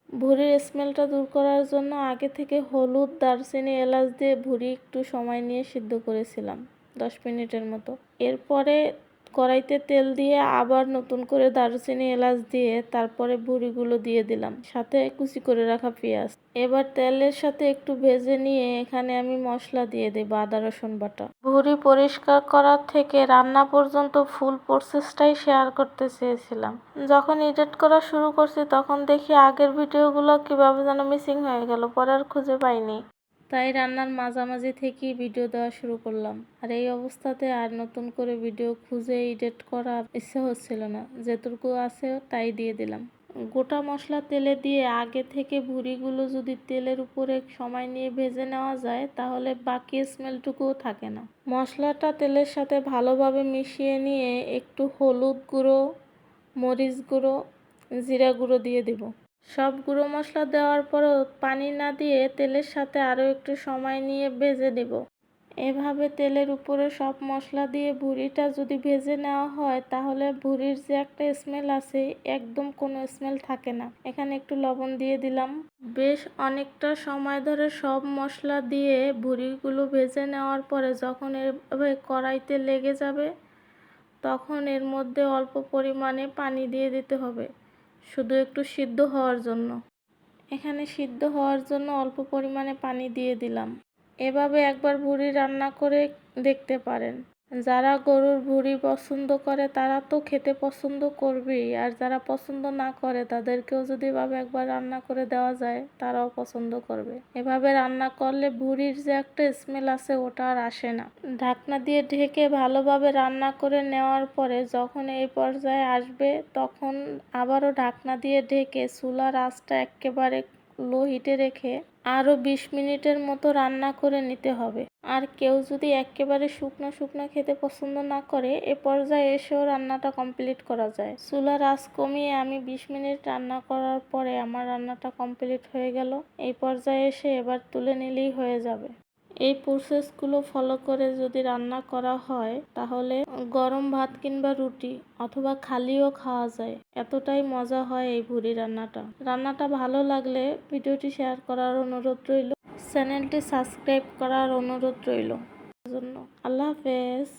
ভুঁড়ির স্মেলটা দূর করার জন্য আগে থেকে হলুদ, দারচিনি, এলাচ দিয়ে ভুঁড়ি একটু সময় নিয়ে সিদ্ধ করেছিলাম 10 মিনিটের মতো। এরপরে কড়াইতে তেল দিয়ে আবার নতুন করে দারুচিনি, এলাচ দিয়ে তারপরে ভুঁড়িগুলো দিয়ে দিলাম, সাথে কুচি করে রাখা পেঁয়াজ। এবার তেলের সাথে একটু ভেজে নিয়ে এখানে আমি মশলা দিয়ে দেব, আদা রসুন বাটা। ভুঁড়ি পরিষ্কার করার থেকে রান্না পর্যন্ত ফুল প্রসেসটাই শেয়ার করতে চেয়েছিলাম। যখন এডিট করা শুরু করছি তখন দেখি আগের ভিডিওগুলো কিভাবে যেন মিসিং হয়ে গেল, পরে আর খুঁজে পাইনি। তাই রান্নার মাঝামাঝি থেকেই ভিডিও দেওয়া শুরু করলাম। আর এই অবস্থাতে আর নতুন করে ভিডিও খুঁজে এডিট করার ইচ্ছে হচ্ছিল না, যেটুকু আছে তাই দিয়ে দিলাম। গোটা মশলা তেলে দিয়ে আগে থেকে ভুঁড়িগুলো যদি তেলের উপরে সময় নিয়ে ভেজে নেওয়া যায় তাহলে বাকি স্মেলটুকুও থাকে না। মশলাটা তেলের সাথে ভালোভাবে মিশিয়ে নিয়ে একটু হলুদ গুঁড়ো, মরিচ গুঁড়ো, জিরা গুঁড়ো দিয়ে দেব। সব গুঁড়ো মশলা দেওয়ার পরও পানি না দিয়ে তেলের সাথে আরও একটু সময় নিয়ে ভেজে দেব। এভাবে তেলের উপরে সব মশলা দিয়ে ভুঁড়িটা যদি ভেজে নেওয়া হয় তাহলে ভুঁড়ির যে একটা স্মেল আছে একদম কোনো স্মেল থাকে না। এখানে একটু লবণ দিয়ে দিলাম। বেশ অনেকটা সময় ধরে সব মশলা দিয়ে ভুঁড়িগুলো ভেজে নেওয়ার পরে যখন এভাবে কড়াইতে লেগে যাবে তখন এর মধ্যে অল্প পরিমাণে পানি দিয়ে দিতে হবে, শুধু একটু সিদ্ধ হওয়ার জন্য। এখানে সিদ্ধ হওয়ার জন্য অল্প পরিমাণে পানি দিয়ে দিলাম। এভাবে একবার ভুঁড়ি রান্না করে দেখতে পারেন। যারা গরুর ভুঁড়ি পছন্দ করে তারা তো খেতে পছন্দ করবেই, আর যারা পছন্দ না করে তাদেরকেও যদি এভাবে একবার রান্না করে দেওয়া যায় তারাও পছন্দ করবে। এভাবে রান্না করলে ভুঁড়ির যে একটা স্মেল আছে ওটা আর আসে না। ঢাকনা দিয়ে ঢেকে ভালোভাবে রান্না করে নেওয়ার পরে যখন এই পর্যায়ে আসবে তখন আবারও ঢাকনা দিয়ে ঢেকে চুলার আঁচটা একেবারে লো হিটে রেখে আরও 20 মিনিটের মতো রান্না করে নিতে হবে। আর কেউ যদি একেবারে শুকনো শুকনো খেতে পছন্দ না করে এ পর্যায়ে এসেও রান্নাটা কমপ্লিট করা যায়। চুলার আঁচ কমিয়ে আমি 20 মিনিট রান্না করার পরে আমার রান্নাটা কমপ্লিট হয়ে গেল। এই পর্যায়ে এসে এবার তুলে নিলেই হয়ে যাবে। এই প্রসেসগুলো ফলো করে যদি রান্না করা হয় তাহলে গরম ভাত কিংবা রুটি অথবা খালিও খাওয়া যায়, এতটাই মজা হয় এই ভুঁড়ি রান্নাটা। রান্নাটা ভালো লাগলে ভিডিওটি শেয়ার করার অনুরোধ রইল, চ্যানেলটি সাবস্ক্রাইব করার অনুরোধ রইল। আল্লাহ হাফেজ।